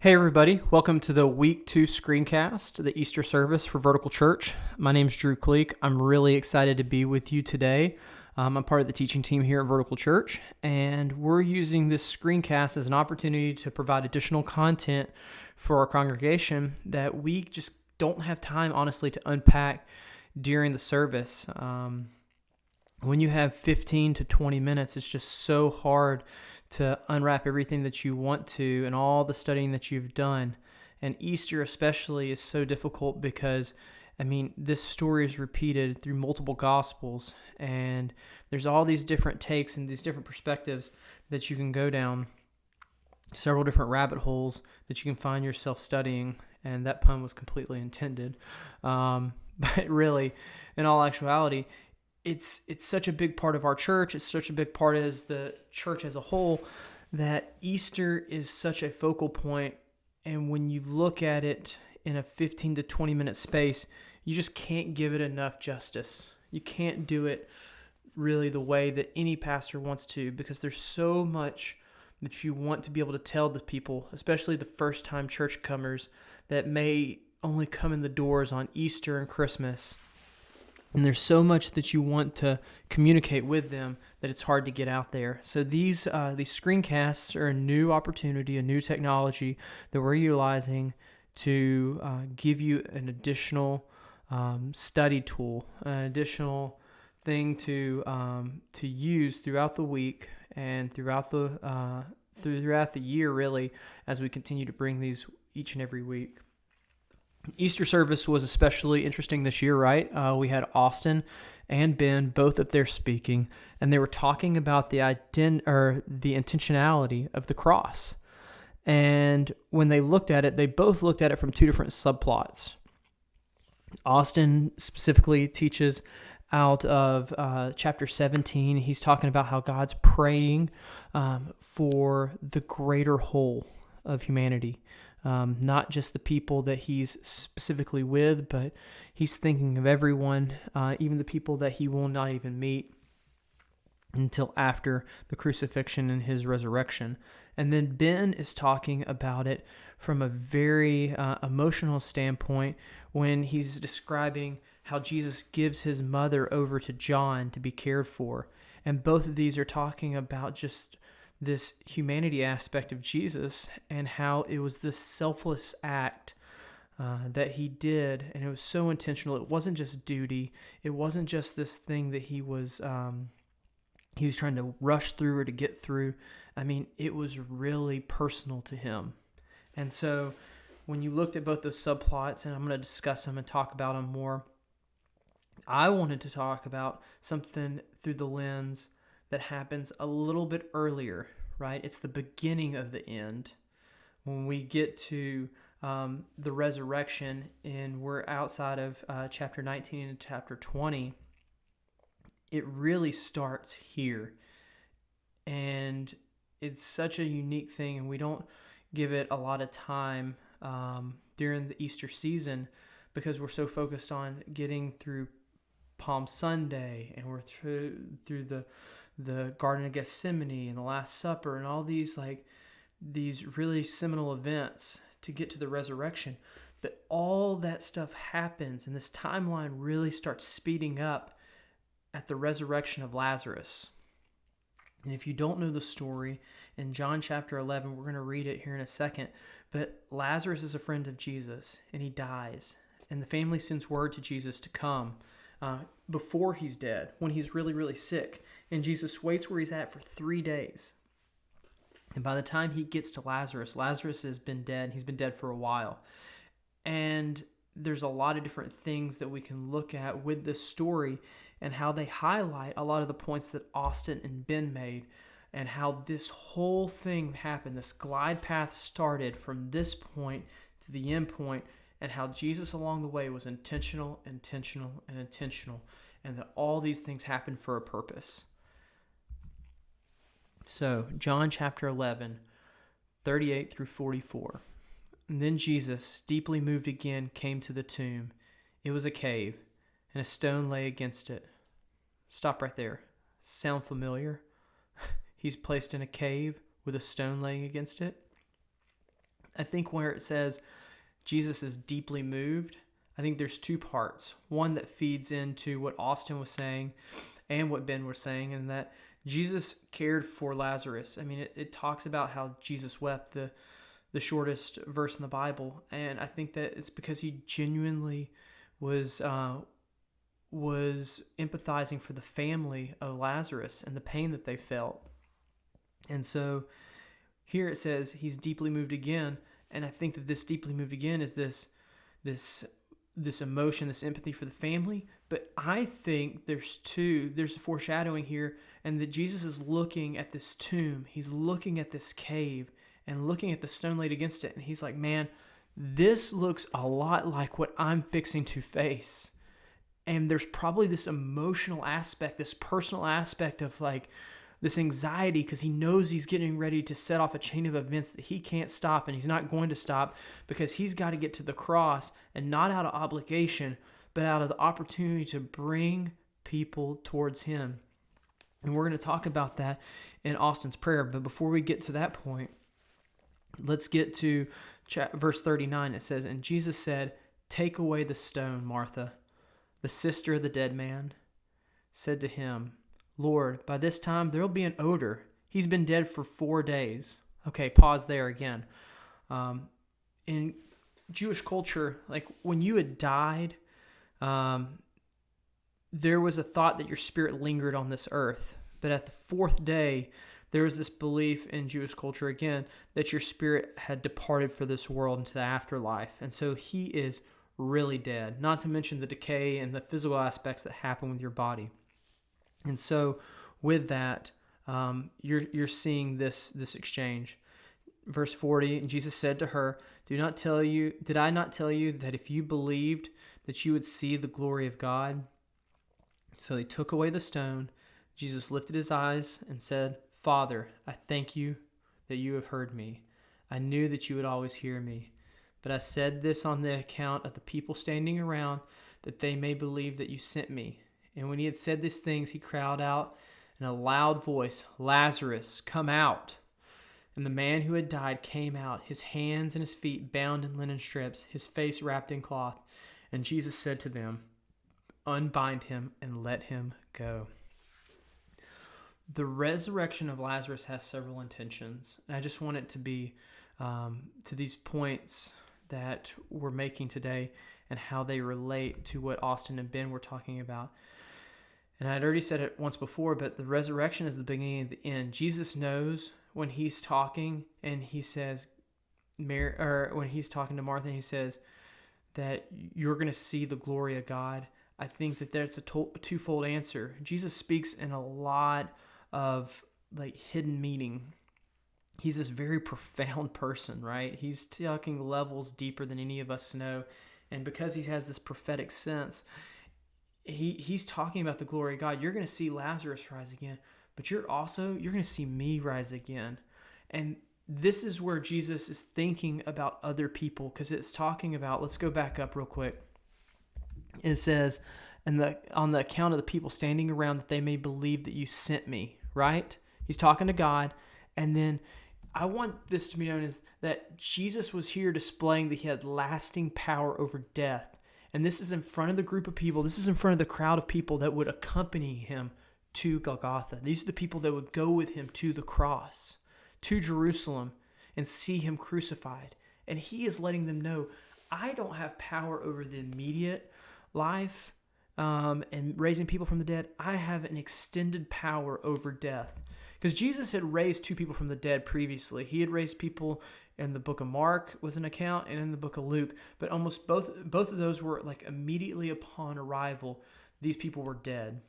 Hey everybody, welcome to the Week 2 Screencast, the Easter service for Vertical Church. My name's Drew Cleek. I'm really excited to be with you today. I'm part of the teaching team here at Vertical Church, and we're using this screencast as an opportunity to provide additional content for our congregation that we just don't have time, honestly, to unpack during the service. When you have 15 to 20 minutes, it's just so hard to unwrap everything that you want to and all the studying that you've done. And Easter especially is so difficult because, this story is repeated through multiple Gospels, and there's all these different takes and these different perspectives that you can go down, several different rabbit holes that you can find yourself studying, and that pun was completely intended. But really, in all actuality, it's such a big part of our church. It's such a big part as the church as a whole that Easter is such a focal point. And when you look at it in a 15 to 20 minute space, you just can't give it enough justice. You can't do it really the way that any pastor wants to, because there's so much that you want to be able to tell the people, especially the first time church comers that may only come in the doors on Easter and Christmas. And there's so much that you want to communicate with them that it's hard to get out there. So these screencasts are a new opportunity, a new technology that we're utilizing to give you an additional study tool, an additional thing to use throughout the week and throughout the year, really, as we continue to bring these each and every week. Easter service was especially interesting this year, right? We had Austin and Ben both up there speaking, and they were talking about the intentionality of the cross. And when they looked at it, they both looked at it from two different subplots. Austin specifically teaches out of chapter 17. He's talking about how God's praying for the greater whole of humanity. Not just the people that he's specifically with, but he's thinking of everyone, even the people that he will not even meet until after the crucifixion and his resurrection. And then Ben is talking about it from a very emotional standpoint when he's describing how Jesus gives his mother over to John to be cared for. And both of these are talking about just this humanity aspect of Jesus and how it was this selfless act that he did, and it was so intentional. It wasn't just duty. It wasn't just this thing that he was trying to rush through or to get through. It was really personal to him. And so when you looked at both those subplots, and I'm going to discuss them and talk about them more, I wanted to talk about something through the lens that happens a little bit earlier, right? It's the beginning of the end. When we get to the resurrection, and we're outside of chapter 19 and chapter 20, it really starts here. And it's such a unique thing, and we don't give it a lot of time during the Easter season because we're so focused on getting through Palm Sunday, and we're through the Garden of Gethsemane and the Last Supper and all these really seminal events to get to the resurrection. But all that stuff happens, and this timeline really starts speeding up at the resurrection of Lazarus. And if you don't know the story, in John chapter 11, we're going to read it here in a second, but Lazarus is a friend of Jesus, and he dies. And the family sends word to Jesus to come before he's dead, when he's really, really sick. And Jesus waits where he's at for 3 days. And by the time he gets to Lazarus has been dead. He's been dead for a while. And there's a lot of different things that we can look at with this story and how they highlight a lot of the points that Austin and Ben made, and how this whole thing happened. This glide path started from this point to the end point, and how Jesus along the way was intentional, and that all these things happened for a purpose. So, John chapter 11, 38 through 44. And then Jesus, deeply moved again, came to the tomb. It was a cave, and a stone lay against it. Stop right there. Sound familiar? He's placed in a cave with a stone laying against it. I think where it says Jesus is deeply moved, I think there's two parts. One that feeds into what Austin was saying and what Ben was saying, and that Jesus cared for Lazarus. I mean, it talks about how Jesus wept, the shortest verse in the Bible, and I think that it's because he genuinely was empathizing for the family of Lazarus and the pain that they felt. And so here it says he's deeply moved again, and I think that this deeply moved again is this emotion, this empathy for the family. But I think there's a foreshadowing here, and that Jesus is looking at this tomb. He's looking at this cave and looking at the stone laid against it, and he's like, man, this looks a lot like what I'm fixing to face. And there's probably this emotional aspect, this personal aspect of like this anxiety, because he knows he's getting ready to set off a chain of events that he can't stop, and he's not going to stop, because he's got to get to the cross, and not out of obligation, but out of the opportunity to bring people towards him. And we're going to talk about that in Austin's prayer. But before we get to that point, let's get to verse 39. It says, "And Jesus said, 'Take away the stone, Martha.' The sister of the dead man said to him, 'Lord, by this time there will be an odor. He's been dead for 4 days.'" Okay, pause there again. In Jewish culture, like when you had died, there was a thought that your spirit lingered on this earth. But at the 4th day, there was this belief in Jewish culture again that your spirit had departed for this world into the afterlife. And so he is really dead, not to mention the decay and the physical aspects that happen with your body. And so with that, you're seeing this exchange. Verse 40, "And Jesus said to her, did I not tell you that if you believed that you would see the glory of God?" So they took away the stone. Jesus lifted his eyes and said, "Father, I thank you that you have heard me. I knew that you would always hear me. But I said this on the account of the people standing around, that they may believe that you sent me." And when he had said these things, he cried out in a loud voice, "Lazarus, come out." And the man who had died came out, his hands and his feet bound in linen strips, his face wrapped in cloth. And Jesus said to them, "Unbind him and let him go." The resurrection of Lazarus has several intentions. And I just want it to be to these points that we're making today and how they relate to what Austin and Ben were talking about. And I'd already said it once before, but the resurrection is the beginning and the end. Jesus knows when he's talking and he says, when he's talking to Martha and he says that you're going to see the glory of God. I think that that's a twofold answer. Jesus speaks in a lot of like hidden meaning. He's this very profound person, right? He's talking levels deeper than any of us know. And because he has this prophetic sense, he's talking about the glory of God. You're going to see Lazarus rise again, but you're going to see me rise again. And this is where Jesus is thinking about other people, because it's talking about, let's go back up real quick. It says, on the account of the people standing around, that they may believe that you sent me, right? He's talking to God. And then I want this to be known as that Jesus was here displaying that he had lasting power over death. And this is in front of the group of people. This is in front of the crowd of people that would accompany him to Golgotha. These are the people that would go with him to the cross, to Jerusalem, and see him crucified. And he is letting them know, I don't have power over the immediate life and raising people from the dead. I have an extended power over death. Because Jesus had raised 2 people from the dead previously. He had raised people in the book of Mark was an account, and in the book of Luke. But almost both of those were like immediately upon arrival, these people were dead.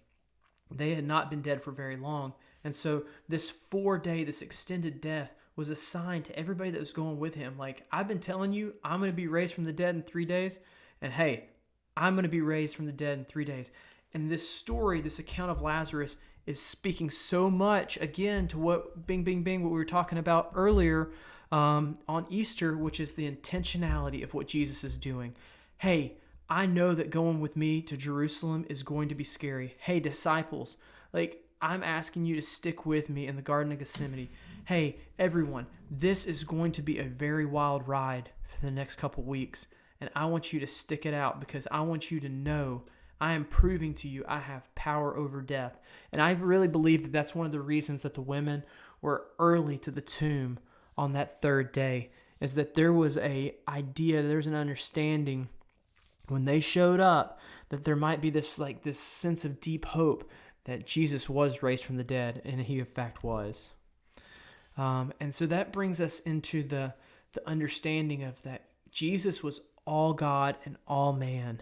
They had not been dead for very long. And so this 4-day, this extended death was a sign to everybody that was going with him. Like, I've been telling you, I'm going to be raised from the dead in 3 days. And hey, I'm going to be raised from the dead in 3 days. And this story, this account of Lazarus, is speaking so much, again, to what what we were talking about earlier on Easter, which is the intentionality of what Jesus is doing. Hey, I know that going with me to Jerusalem is going to be scary. Hey, disciples, like, I'm asking you to stick with me in the Garden of Gethsemane. hey, everyone, this is going to be a very wild ride for the next couple weeks. And I want you to stick it out because I want you to know I am proving to you I have power over death. And I really believe that that's one of the reasons that the women were early to the tomb on that third day, is that there was there's an understanding when they showed up that there might be this sense of deep hope that Jesus was raised from the dead, and he in fact was. And so that brings us into the understanding of that Jesus was all God and all man.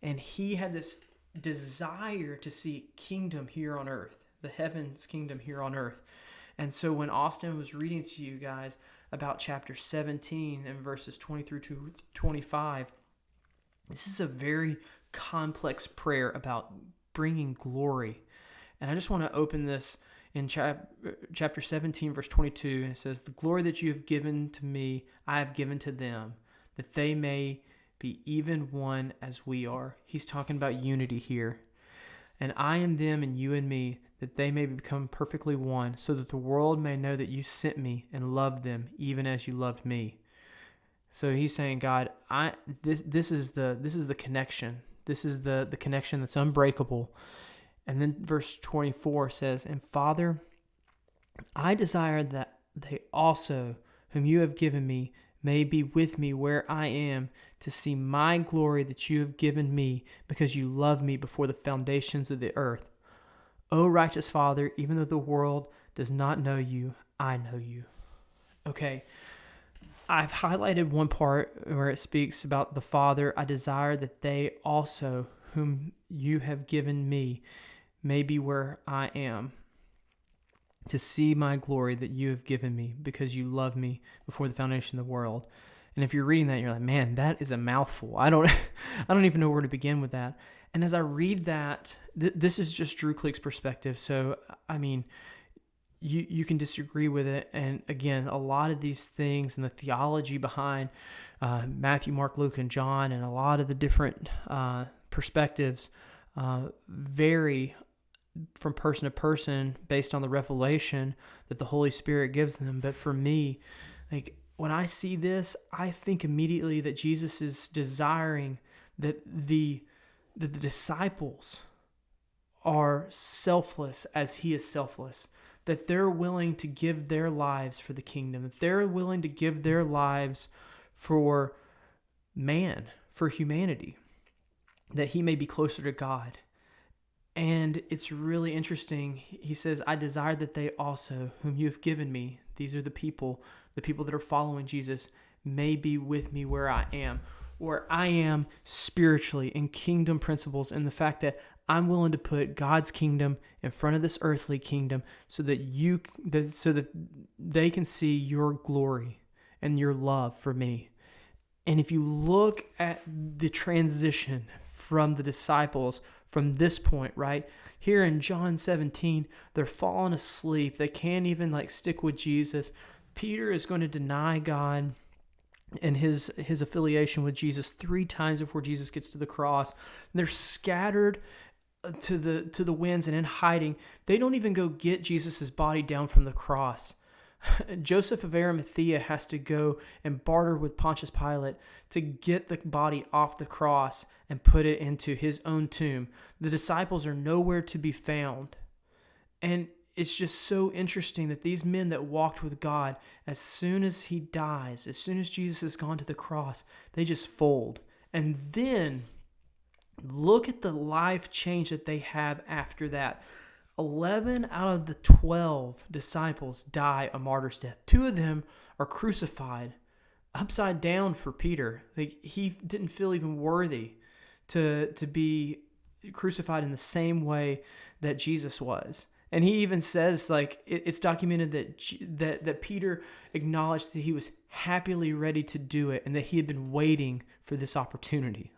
And he had this desire to see kingdom here on earth, the heavens kingdom here on earth. And so when Austin was reading to you guys about chapter 17 and verses 20 through to 25, this is a very complex prayer about bringing glory. And I just want to open this in chapter 17, verse 22, and it says, "The glory that you have given to me, I have given to them, that they may be even one as we are." He's talking about unity here. "And I in them and you in me, that they may become perfectly one, so that the world may know that you sent me and loved them even as you loved me." So he's saying, God, this is the connection. This is the connection that's unbreakable. And then verse 24 says, "And Father, I desire that they also, whom you have given me, may be with me where I am, to see my glory that you have given me, because you loved me before the foundations of the earth. O righteous Father, even though the world does not know you, I know you." Okay, I've highlighted one part where it speaks about the Father. "I desire that they also, whom you have given me, may be where I am, to see my glory that you have given me, because you loved me before the foundation of the world." And if you're reading that, you're like, man, that is a mouthful. I don't even know where to begin with that. And as I read that, this is just Drew Cleek's perspective. So, I mean, you can disagree with it. And again, a lot of these things and the theology behind Matthew, Mark, Luke, and John, and a lot of the different perspectives vary from person to person based on the revelation that the Holy Spirit gives them. But for me, like, when I see this, I think immediately that Jesus is desiring that the disciples are selfless as he is selfless, that they're willing to give their lives for the kingdom, that they're willing to give their lives for man, for humanity, that he may be closer to God. And it's really interesting. He says, "I desire that they also, whom you have given me," these are the people that are following Jesus, "may be with me where I am spiritually, in kingdom principles, and the fact that I'm willing to put God's kingdom in front of this earthly kingdom, so that they can see your glory and your love for me." And if you look at the transition from the disciples from this point, right here in John 17, they're falling asleep. They can't even stick with Jesus. Peter is going to deny God and his affiliation with Jesus 3 times before Jesus gets to the cross. They're scattered to the winds and in hiding. They don't even go get Jesus' body down from the cross. Joseph of Arimathea has to go and barter with Pontius Pilate to get the body off the cross and put it into his own tomb. The disciples are nowhere to be found. And it's just so interesting that these men that walked with God, as soon as he dies, as soon as Jesus has gone to the cross, they just fold. And then look at the life change that they have after that. 11 out of the 12 disciples die a martyr's death. 2 of them are crucified upside down for Peter. He didn't feel even worthy to be crucified in the same way that Jesus was. And he even says, it's documented that Peter acknowledged that he was happily ready to do it and that he had been waiting for this opportunity.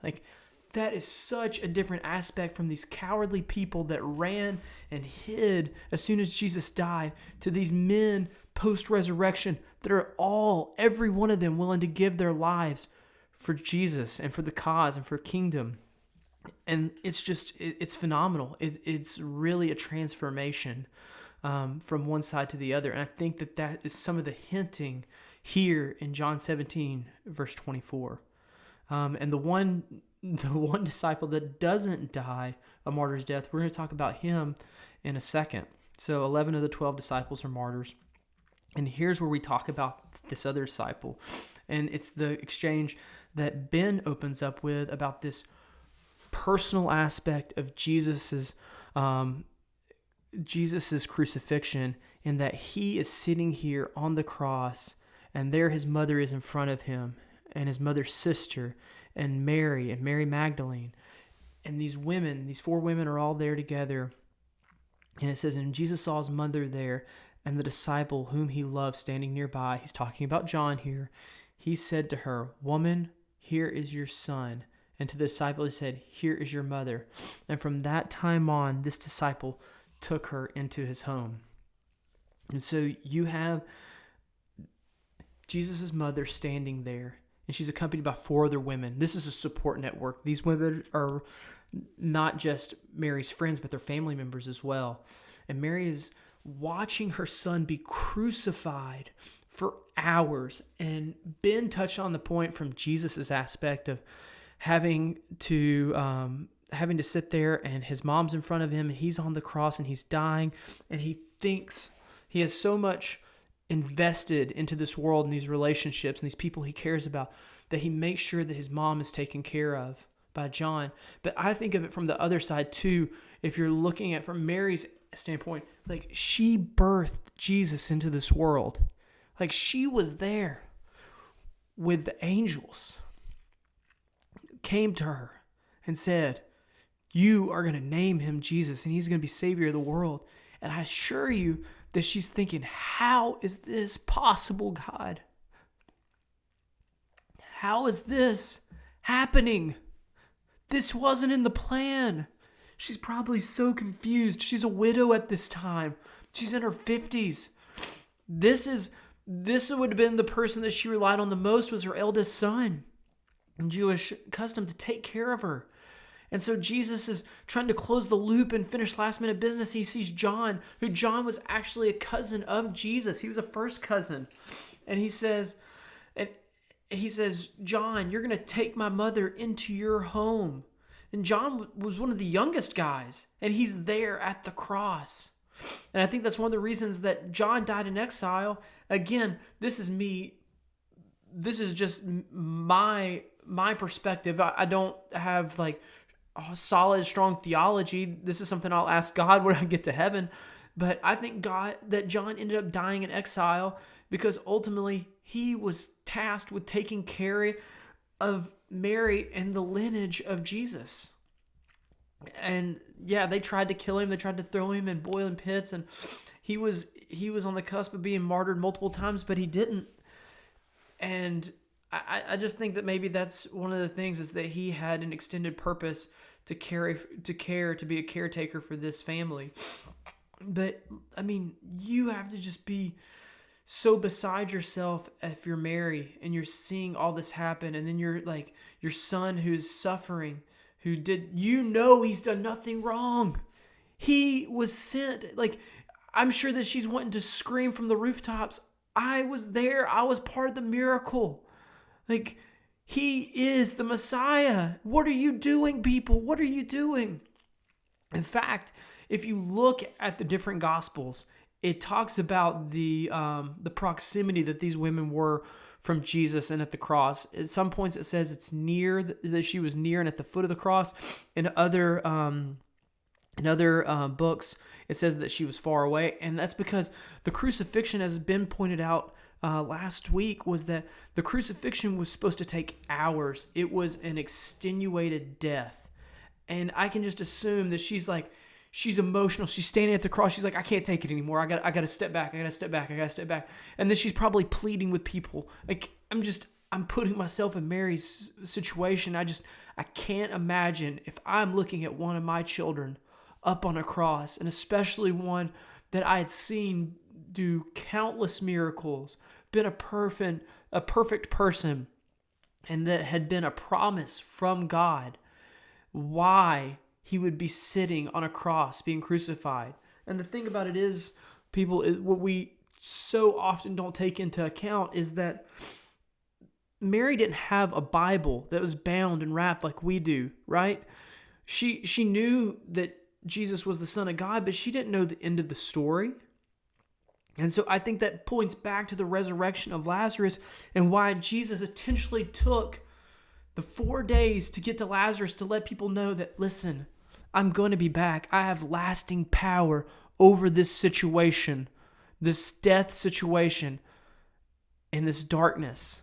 That is such a different aspect from these cowardly people that ran and hid as soon as Jesus died, to these men post-resurrection that are every one of them willing to give their lives for Jesus and for the cause and for kingdom. And it's phenomenal. It's really a transformation. from one side to the other. And I think that is some of the hinting here in John 17, verse 24. And the one disciple that doesn't die a martyr's death, we're going to talk about him in a second. So 11 of the 12 disciples are martyrs. And here's where we talk about this other disciple. And it's the exchange that Ben opens up with about this personal aspect of Jesus's crucifixion, in that he is sitting here on the cross, and there his mother is in front of him, and his mother's sister, and Mary Magdalene. And these four women are all there together. And it says, and Jesus saw his mother there, and the disciple whom he loved standing nearby. He's talking about John here. He said to her, "Woman, here is your son." And to the disciple he said, "Here is your mother." And from that time on, this disciple took her into his home. And so you have Jesus' mother standing there, and she's accompanied by four other women. This is a support network. These women are not just Mary's friends, but they're family members as well. And Mary is watching her son be crucified for hours. And Ben touched on the point from Jesus' aspect of having to sit there, and his mom's in front of him, and he's on the cross and he's dying, and he thinks he has so much invested into this world and these relationships and these people he cares about that he makes sure that his mom is taken care of by John. But I think of it from the other side too. If you're looking at from Mary's standpoint, like, she birthed Jesus into this world. Like, she was there with the angels, came to her and said, "You are going to name him Jesus, and he's going to be Savior of the world." And I assure you that she's thinking, how is this possible, God? How is this happening? This wasn't in the plan. She's probably so confused. She's a widow at this time. She's in her 50s. This would have been the person that she relied on the most, was her eldest son. In Jewish custom to take care of her. And so Jesus is trying to close the loop and finish last minute business. He sees John, who John was actually a cousin of Jesus. He was a first cousin. And he says, "John, you're going to take my mother into your home." And John was one of the youngest guys, and he's there at the cross. And I think that's one of the reasons that John died in exile. Again, this is just my perspective. I don't have like a solid, strong theology. This is something I'll ask God when I get to heaven. But I think that John ended up dying in exile because ultimately he was tasked with taking care of Mary and the lineage of Jesus. And yeah, they tried to kill him. They tried to throw him in boiling pits, and he was on the cusp of being martyred multiple times, but he didn't. And I just think that maybe that's one of the things, is that he had an extended purpose to be a caretaker for this family. But I mean, you have to just be so beside yourself if you're Mary and you're seeing all this happen, and then you're like your son who's suffering, he's done nothing wrong. He was sent. Like, I'm sure that she's wanting to scream from the rooftops, "I was there. I was part of the miracle. Like, he is the Messiah. What are you doing, people? What are you doing?" In fact, if you look at the different Gospels, it talks about the proximity that these women were from Jesus and at the cross. At some points it says it's near, that she was near and at the foot of the cross. In other books, it says that she was far away. And that's because the crucifixion, as has been pointed out last week, was that the crucifixion was supposed to take hours. It was an extenuated death. And I can just assume that she's emotional. She's standing at the cross. She's like, "I can't take it anymore. I got to step back. I got to step back. And then she's probably pleading with people. Like, I'm putting myself in Mary's situation. I can't imagine if I'm looking at one of my children up on a cross, and especially one that I had seen do countless miracles, been a perfect person, and that had been a promise from God, why he would be sitting on a cross being crucified. And the thing about it is, people, what we so often don't take into account is that Mary didn't have a Bible that was bound and wrapped like we do, right? She knew that Jesus was the Son of God, but she didn't know the end of the story. And so I think that points back to the resurrection of Lazarus and why Jesus intentionally took the 4 days to get to Lazarus to let people know that, listen, I'm going to be back. I have lasting power over this situation, this death situation, and this darkness.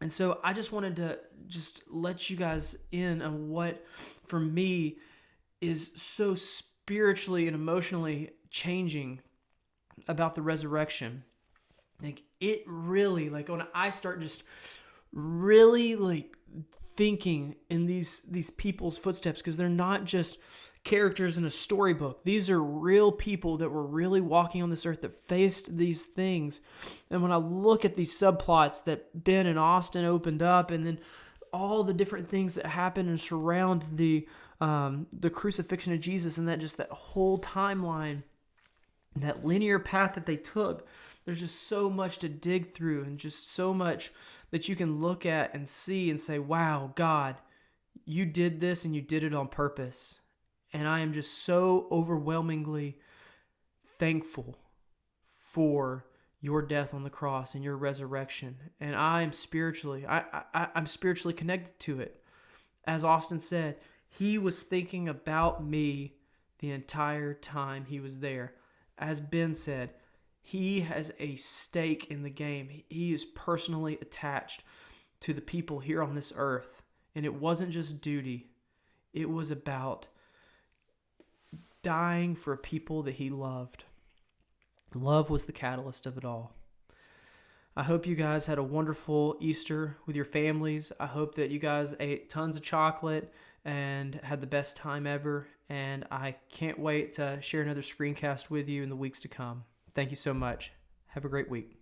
And so I just wanted to just let you guys in on what, for me, is so spiritually and emotionally changing about the resurrection. Like, it really, like, when I start just really, like, thinking in these people's footsteps, because they're not just characters in a storybook. These are real people that were really walking on this earth that faced these things. And when I look at these subplots that Ben and Austin opened up, and then all the different things that happen and surround the crucifixion of Jesus, and that whole timeline, that linear path that they took, there's just so much to dig through, and just so much that you can look at and see and say, wow, God, you did this and you did it on purpose. And I am just so overwhelmingly thankful for your death on the cross and your resurrection. And I'm spiritually connected to it. As Austin said, he was thinking about me the entire time he was there. As Ben said, he has a stake in the game. He is personally attached to the people here on this earth. And it wasn't just duty. It was about dying for people that he loved. Love was the catalyst of it all. I hope you guys had a wonderful Easter with your families. I hope that you guys ate tons of chocolate and had the best time ever. And I can't wait to share another screencast with you in the weeks to come. Thank you so much. Have a great week.